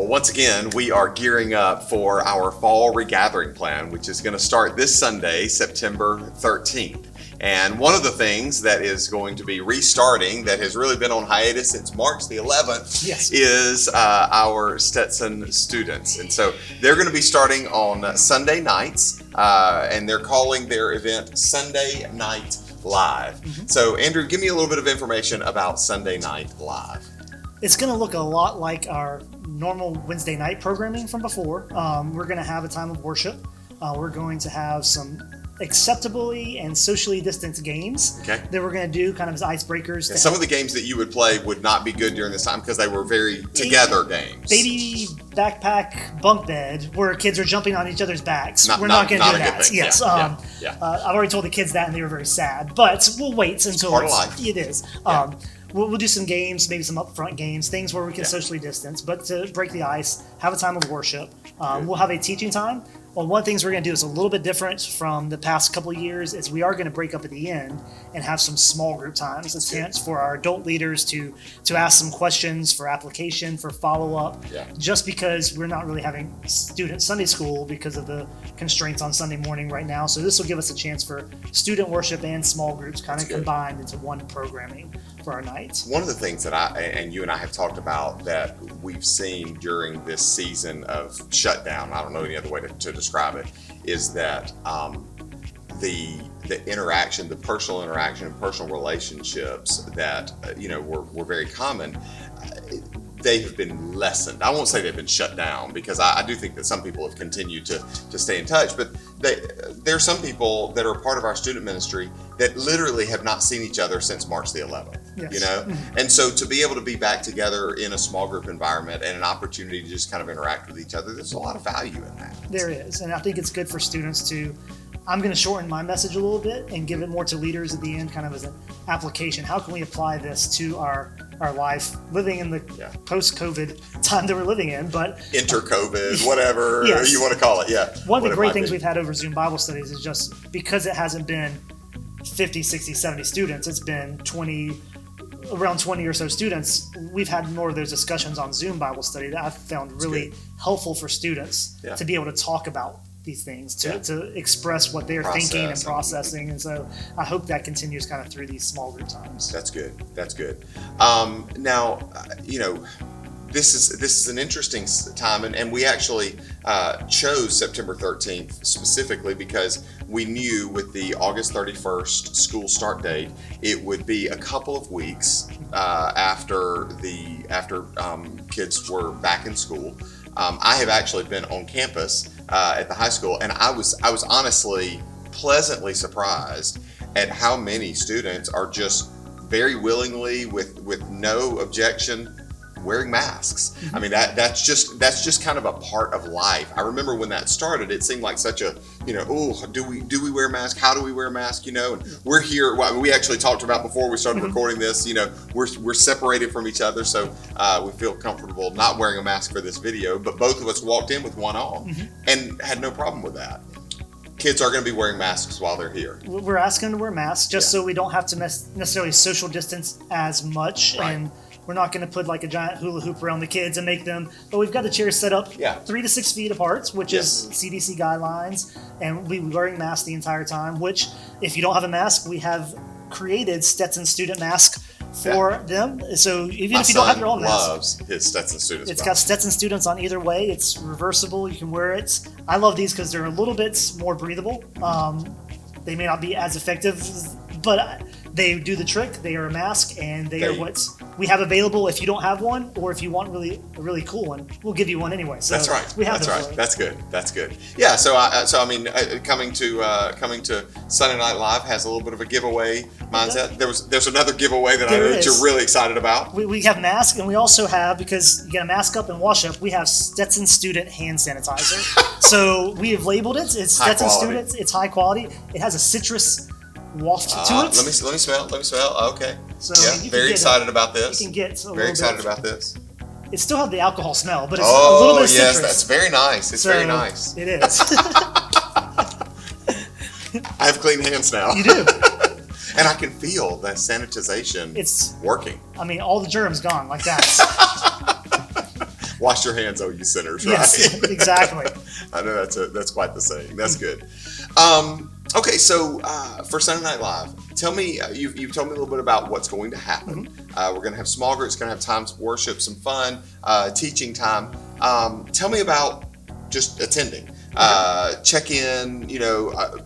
once again, we are gearing up for our fall regathering plan, which is going to start this Sunday, September 13th. And one of the things that is going to be restarting that has really been on hiatus since March the 11th is our Stetson students. And so they're going to be starting on Sunday nights, and they're calling their event Sunday Night Live. So Andrew, give me a little bit of information about Sunday Night Live. It's going to look a lot like our normal Wednesday night programming from before. We're going to have a time of worship. We're going to have some acceptably and socially distanced games that we're going to do kind of as icebreakers. Some of the games that you would play would not be good during this time because they were very together games. Baby backpack bunk bed where kids are jumping on each other's backs. We're not going to do that. Yes. I've already told the kids that and they were very sad, but we'll wait until part of life. It is. We'll do some games, maybe some upfront games, things where we can socially distance, but to break the ice, have a time of worship. We'll have a teaching time. Well, one of the things we're going to do is a little bit different from the past couple of years is we are going to break up at the end and have some small group times, a chance for our adult leaders to ask some questions for application, for follow-up, just because we're not really having student Sunday school because of the constraints on Sunday morning right now. So this will give us a chance for student worship and small groups kind of combined into one programming for our nights. One of the things that you and I have talked about that we've seen during this season of shutdown, I don't know any other way to describe it, is that the interaction, the personal interaction and personal relationships that were very common, they have been lessened. I won't say they've been shut down because I do think that some people have continued to stay in touch, but there are some people that are part of our student ministry that literally have not seen each other since March the 11th, And so to be able to be back together in a small group environment and an opportunity to just kind of interact with each other, there's a lot of value in that. There is, and I think it's good for students to, I'm going to shorten my message a little bit and give it more to leaders at the end kind of as an application. How can we apply this to our life, living in the post-COVID time that we're living in, but inter-COVID, whatever you want to call it, One of the great things we've had over Zoom Bible studies is just because it hasn't been 50, 60, 70 students, it's been around 20 or so students. We've had more of those discussions on Zoom Bible study that I've found really helpful for students to be able to talk about these things, to express what they're thinking and processing. And so I hope that continues kind of through these small group times. That's good. Now, this is an interesting time, and we actually chose September 13th specifically because we knew with the August 31st school start date, it would be a couple of weeks after kids were back in school. I have actually been on campus at the high school, and I was honestly pleasantly surprised at how many students are just very willingly, with no objection, wearing masks. I mean, that's just kind of a part of life. I remember when that started, it seemed like such a, do we wear masks? How do we wear a mask? And we're here. We actually talked about before we started recording this, we're separated from each other. So we feel comfortable not wearing a mask for this video, but both of us walked in with one on and had no problem with that. Kids are going to be wearing masks while they're here. We're asking them to wear masks just so we don't have to necessarily social distance as much. Right. And we're not going to put like a giant hula hoop around the kids and make them, but we've got the chairs set up 3 to 6 feet apart, which is CDC guidelines, and we'll be wearing masks the entire time, which if you don't have a mask, we have created Stetson student mask for them. So even if you don't have your own mask, loves his Stetson students. It's got Stetson students on either way. It's reversible. You can wear it. I love these because they're a little bit more breathable. They may not be as effective, but they do the trick. They are a mask, and they are what we have available. If you don't have one, or if you want a really cool one, we'll give you one anyway. So that's right. We have That's good. Yeah. So I mean, coming to Sunday Night Live has a little bit of a giveaway mindset. There's another giveaway that I know that you're really excited about. We have masks, and we also have, because you got to mask up and wash up, we have Stetson student hand sanitizer. So we have labeled it. It's Stetson students. It's high quality. It has a citrus waft to it. Let me smell. Okay. So very excited about this. You can get very excited about this. It still has the alcohol smell, but it's a little bit of citrus. Yes, that's very nice. It's very nice. It is. I have clean hands now. You do. And I can feel the sanitization. It's working. I mean, all the germs gone like that. Wash your hands, oh you sinners, right? Yes, exactly. I know that's quite the saying. That's good. Okay, so for Sunday Night Live, tell me, you've told me a little bit about what's going to happen. We're going to have small groups, going to have times of worship, some fun, teaching time. Tell me about just attending. Check in,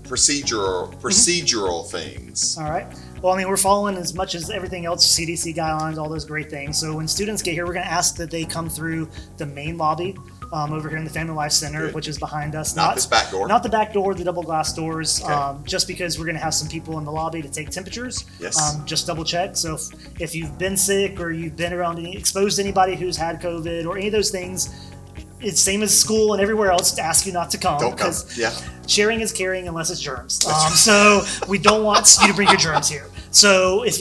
procedural things. All right. Well, I mean, we're following as much as everything else, CDC guidelines, all those great things. So when students get here, we're going to ask that they come through the main lobby over here in the Family Life Center, Good. which is behind us. Not this back door? Not the back door, the double glass doors, Okay. just because we're going to have some people in the lobby to take temperatures. Yes. Just double check. So if you've been sick or you've been around exposed to anybody who's had COVID or any of those things, it's same as school and everywhere else to ask you not to come. Don't come. Yeah. Sharing is caring unless it's germs. So we don't want you to bring your germs here. So if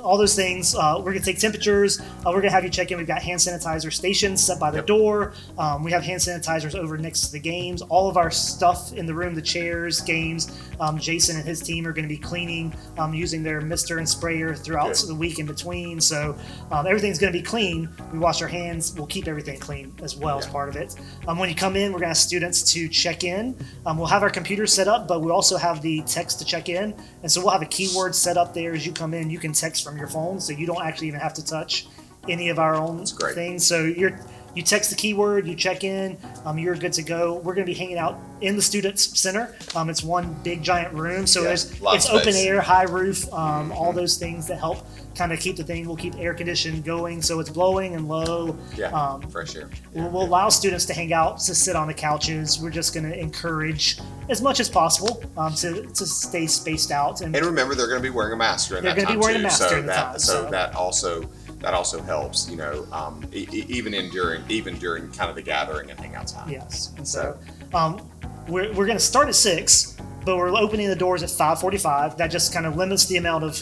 all those things, we're going to take temperatures. We're going to have you check in. We've got hand sanitizer stations set by the door. We have hand sanitizers over next to the games. All of our stuff in the room, the chairs, games, Jason and his team are going to be cleaning using their mister and sprayer throughout the week in between. So everything's going to be clean. We wash our hands. We'll keep everything clean as well as part of it. When you come in, we're going to ask students to check in. We'll have our computers set up, but we also have the text to check in. And so we'll have a keyword set up there. As you come in, you can text from your phone, so you don't actually even have to touch any of our own things. So you text the keyword, you check in, you're good to go. We're going to be hanging out in the Students Center. It's one big giant room, so it's open air, high roof, all those things that help kind of keep the thing. We'll keep air conditioning going, so it's blowing and low. Fresh air. We'll allow students to hang out, to sit on the couches. We're just going to encourage as much as possible to stay spaced out. And remember, they're going to be wearing a mask during that time. They're going to be wearing a mask so during the time. So that also helps, even during kind of the gathering and hangout time. Yes. And so we're going to start at 6, but we're opening the doors at 5:45. That just kind of limits the amount of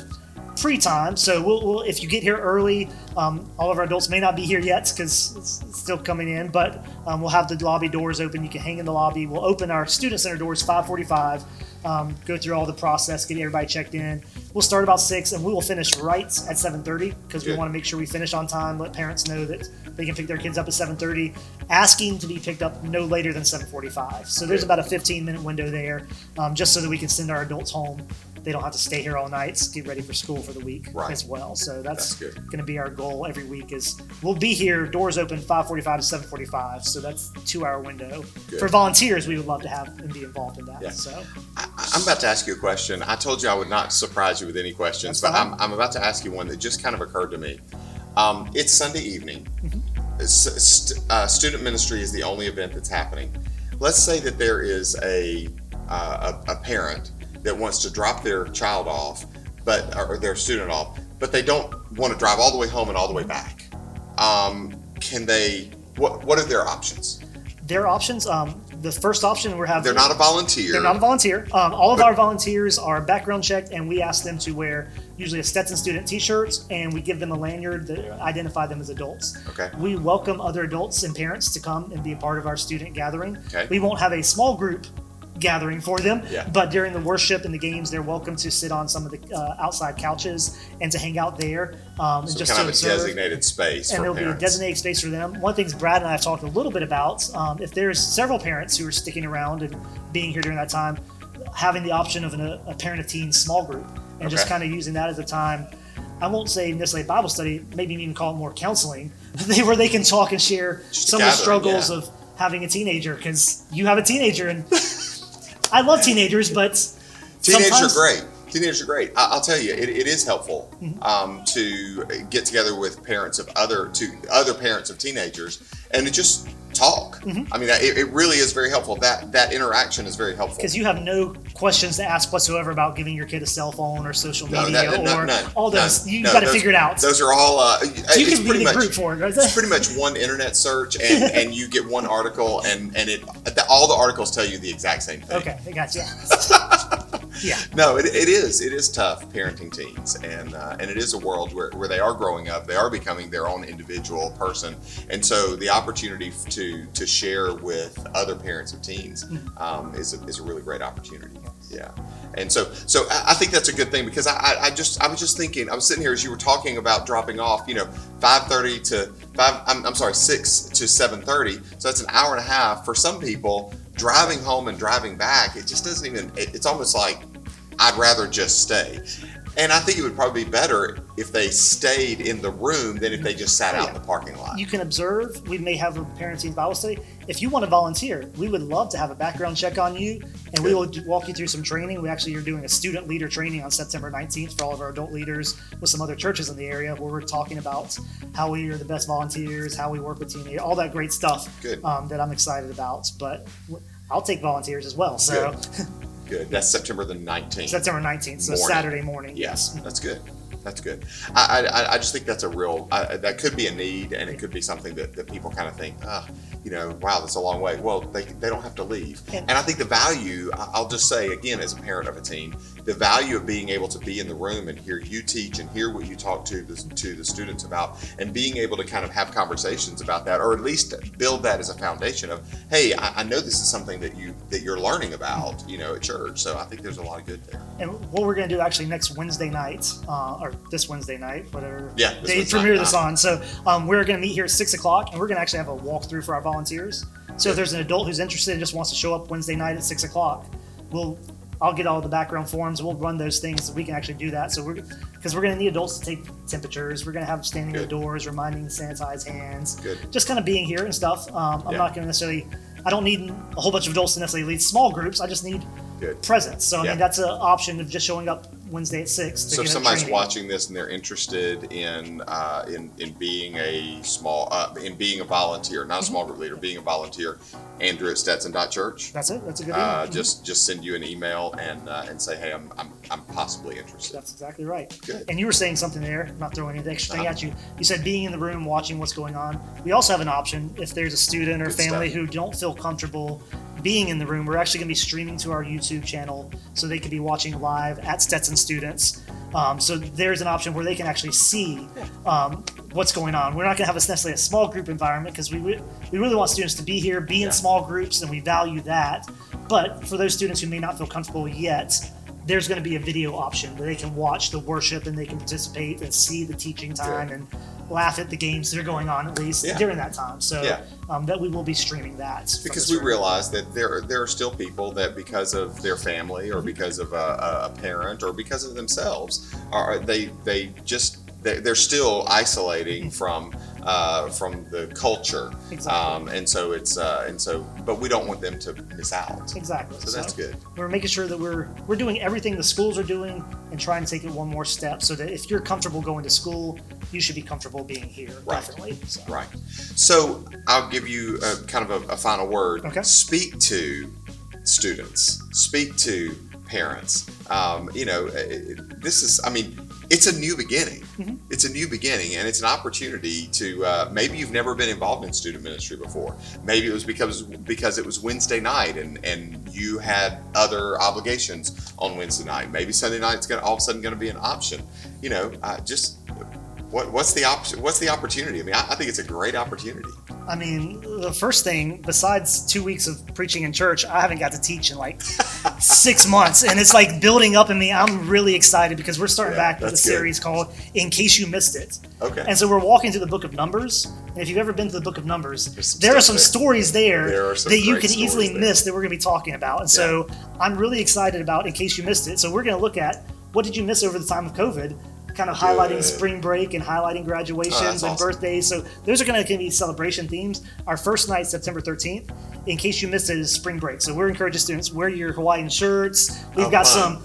free time. So we'll if you get here early, all of our adults may not be here yet because it's still coming in, but we'll have the lobby doors open. You can hang in the lobby. We'll open our Student Center doors 5:45. Go through all the process, get everybody checked in. We'll start about 6 and we will finish right at 7:30 because we want to make sure we finish on time, let parents know that they can pick their kids up at 7:30, asking to be picked up no later than 7:45. So there's about a 15-minute window there, just so that we can send our adults home. They don't have to stay here all night, get ready for school for the week as well. So that's going to be our goal every week is we'll be here, doors open 5:45 to 7:45. So that's a 2-hour window. For volunteers, we would love to have and be involved in that. Yeah. So I'm about to ask you a question. I told you I would not surprise you with any questions, but I'm about to ask you one that just kind of occurred to me. It's Sunday evening. Student ministry is the only event that's happening. Let's say that there is a parent that wants to drop their child off, or their student off, but they don't want to drive all the way home and all the way back. Can they? What are their options? Their options. The first option we're having. They're not a volunteer. They're not a volunteer. All of our volunteers are background checked, and we ask them to wear usually a Stetson student T-shirt, and we give them a lanyard that identify them as adults. Okay. We welcome other adults and parents to come and be a part of our student gathering. Okay. We won't have a small group gathering for them, Yeah. but during the worship and the games, they're welcome to sit on some of the outside couches and to hang out there. And So just kind to of a observe. designated space And for there'll parents. be a designated space for them. One thing Brad and I have talked a little bit about, if there's several parents who are sticking around and being here during that time, having the option of a parent of teens small group and just kind of using that as a time. I won't say necessarily Bible study, maybe even call it more counseling, where they can talk and share some of the struggles of having a teenager, because you have a teenager, and I love teenagers, but Teenagers are great. Teenagers are great. I'll tell you, it is helpful to get together with parents of other parents of teenagers and to just talk. I mean, it really is very helpful. That interaction is very helpful because you have no questions to ask whatsoever about giving your kid a cell phone or social media all those. You got to figure it out. Those are all. So you can be in a group for it. Right? It's pretty much one internet search, and you get one article, and all the articles tell you the exact same thing. Okay, I got you. Yeah. No, it is tough parenting teens, and it is a world where they are growing up, they are becoming their own individual person, and so the opportunity to share with other parents of teens is a really great opportunity. Yeah. And so I think that's a good thing, because I was just thinking, I was sitting here as you were talking about dropping off, 5:30 to 6 to 7:30. So that's an hour and a half for some people. Driving home and driving back, it just doesn't even, it's almost like I'd rather just stay. And I think it would probably be better if they stayed in the room than if they just sat out in the parking lot. You can observe. We may have a parenting Bible study. If you want to volunteer, we would love to have a background check on you, and we will walk you through some training. We actually are doing a student leader training on September 19th for all of our adult leaders with some other churches in the area, where we're talking about how we are the best volunteers, how we work with teenagers, all that great stuff. Good. That I'm excited about. But I'll take volunteers as well. So. Good. That's September the 19th. September 19th, so morning. Saturday morning. Yes, that's good. That's good. I just think that's a real, that could be a need, and it could be something that people kind of think, wow, that's a long way. Well, they don't have to leave. And I think the value, I'll just say again, as a parent of a teen, the value of being able to be in the room and hear you teach and hear what you talk to the students about, and being able to kind of have conversations about that, or at least build that as a foundation of, hey, I know this is something that you're learning about, at church. So I think there's a lot of good there. And what we're going to do actually next Wednesday night, or this Wednesday night, whatever they premiere this on. So we're going to meet here at 6 o'clock, and we're going to actually have a walkthrough for our volunteers. So if there's an adult who's interested and just wants to show up Wednesday night at 6 o'clock, I'll get all the background forms. We'll run those things so we can actually do that. So because we're going to need adults to take temperatures. We're going to have standing at the doors, reminding to sanitize hands. Good. Just kind of being here and stuff. I'm not going to necessarily. I don't need a whole bunch of adults to necessarily lead small groups. I just need presence. So I mean, that's an option of just showing up Wednesday at 6. So if somebody's watching this and they're interested in being a volunteer, not a small group leader, being a volunteer, Andrew at Stetson.church. That's it. That's a good email. Just send you an email and say, hey, I'm possibly interested. That's exactly right. Good. And you were saying something there, not throwing any extra thing at you. You said being in the room, watching what's going on. We also have an option if there's a student or family who don't feel comfortable being in the room. We're actually going to be streaming to our YouTube channel, so they could be watching live at Stetson students. So there's an option where they can actually see what's going on. We're not going to have necessarily a small group environment, because we really want students to be here, be in small groups, and we value that. But for those students who may not feel comfortable yet, there's going to be a video option where they can watch the worship and they can participate and see the teaching time and laugh at the games that are going on, at least during that time. So that we will be streaming that. Because we realize that there are still people that, because of their family or because of a parent or because of themselves, they're still isolating from the culture. Exactly. But we don't want them to miss out. Exactly. So that's good. We're making sure that we're doing everything the schools are doing and trying to take it one more step, so that if you're comfortable going to school, you should be comfortable being here. Right. Definitely. So. Right. So I'll give you kind of a final word. Okay. Speak to students. Speak to parents. This is, it's a new beginning. Mm-hmm. It's a new beginning, and it's an opportunity to maybe you've never been involved in student ministry before. Maybe it was because it was Wednesday night and you had other obligations on Wednesday night. Maybe Sunday night's all of a sudden going to be an option. What's the option? What's the opportunity? I think it's a great opportunity. The first thing, besides 2 weeks of preaching in church, I haven't got to teach in like 6 months. And it's like building up in me. I'm really excited because we're starting back with a series called In Case You Missed It. Okay. And so we're walking through the book of Numbers. And if you've ever been to the book of Numbers, there are some stories there that you can easily miss that we're going to be talking about. And so I'm really excited about In Case You Missed It. So we're going to look at what did you miss over the time of COVID, kind of highlighting spring break and highlighting graduations and birthdays. So those are going to be celebration themes. Our first night, September 13th, in case you missed it, is spring break. So we're encouraging students, wear your Hawaiian shirts. We've got some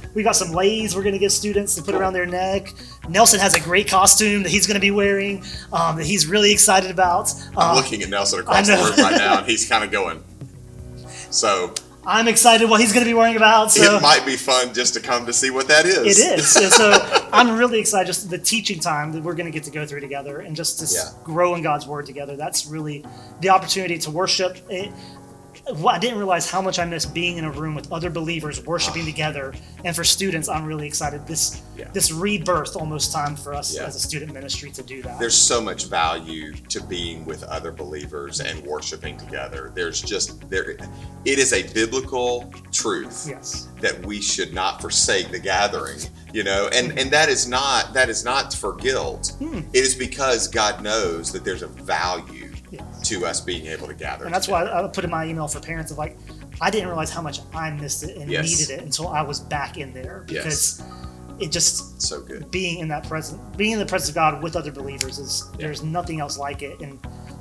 leis we're going to get students to put around their neck. Nelson has a great costume that he's going to be wearing that he's really excited about. I'm looking at Nelson across the room right now, and he's kind of going. So I'm excited what he's going to be worrying about. So it might be fun just to come to see what that is. It is. And so I'm really excited, just the teaching time that we're going to get to go through together and just to grow in God's Word together. That's really the opportunity to worship. well, I didn't realize how much I missed being in a room with other believers worshiping together. And for students, I'm really excited. This rebirth almost time for us as a student ministry to do that. There's so much value to being with other believers and worshiping together. It is a biblical truth that we should not forsake the gathering, and that is not for guilt. It is because God knows that there's a value to us being able to gather. And that's why I put in my email for parents of like, I didn't realize how much I missed it and needed it until I was back in there, because it just so good. Being in the presence of God with other believers there's nothing else like it. And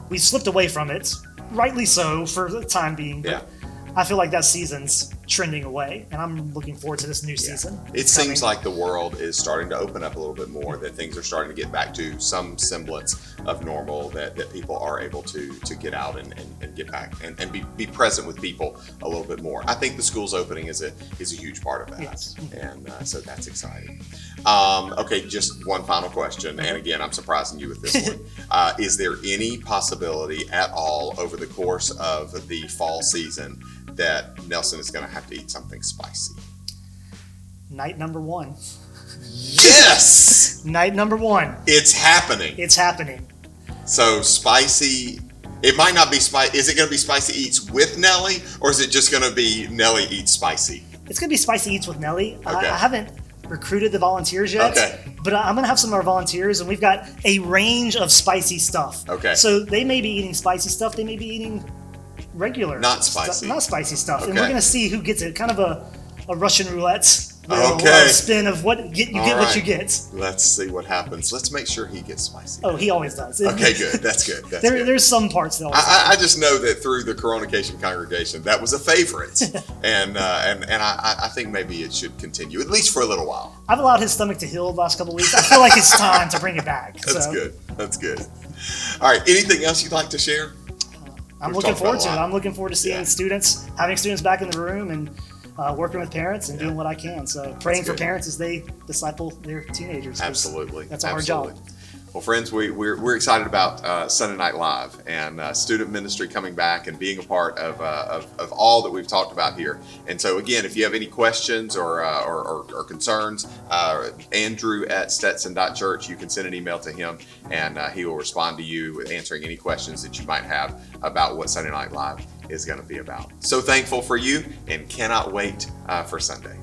we slipped away from it, rightly so for the time being. But I feel like that season's trending away, and I'm looking forward to this new season. It seems like the world is starting to open up a little bit more, that things are starting to get back to some semblance of normal, that people are able to get out and get back and be present with people a little bit more. I think the school's opening is a huge part of that. And so that's exciting. Okay, just one final question, and again, I'm surprising you with this one. Is there any possibility at all over the course of the fall season that Nelson is going to have to eat something spicy? Night number 1. Yes! Night number 1. It's happening. It's happening. So spicy. It might not be spicy. Is it going to be Spicy Eats with Nelly, or is it just going to be Nelly Eats Spicy? It's going to be Spicy Eats with Nelly. Okay. I haven't recruited the volunteers yet, but I'm going to have some of our volunteers, and we've got a range of spicy stuff. Okay. So they may be eating spicy stuff. They may be eating regular, not spicy stuff, and Okay. we're going to see who gets it. Kind of a Russian roulette spin of what you get what you get. Let's see what happens. Let's make sure he gets spicy. Oh, he always does. Okay, good. That's good. That's good. There's some parts that I just know that through the Coronation congregation, that was a favorite, and I think maybe it should continue at least for a little while. I've allowed his stomach to heal the last couple of weeks. I feel like it's time to bring it back. That's good. That's good. All right. Anything else you'd like to share? I'm looking forward to it. I'm looking forward to seeing students, having students back in the room, and working with parents and doing what I can. So praying for parents as they disciple their teenagers. Absolutely. That's a hard job. Well, friends, we're excited about Sunday Night Live and student ministry coming back and being a part of all that we've talked about here. And so, again, if you have any questions or concerns, Andrew at Stetson.church, you can send an email to him, and he will respond to you with answering any questions that you might have about what Sunday Night Live is going to be about. So thankful for you and cannot wait for Sunday.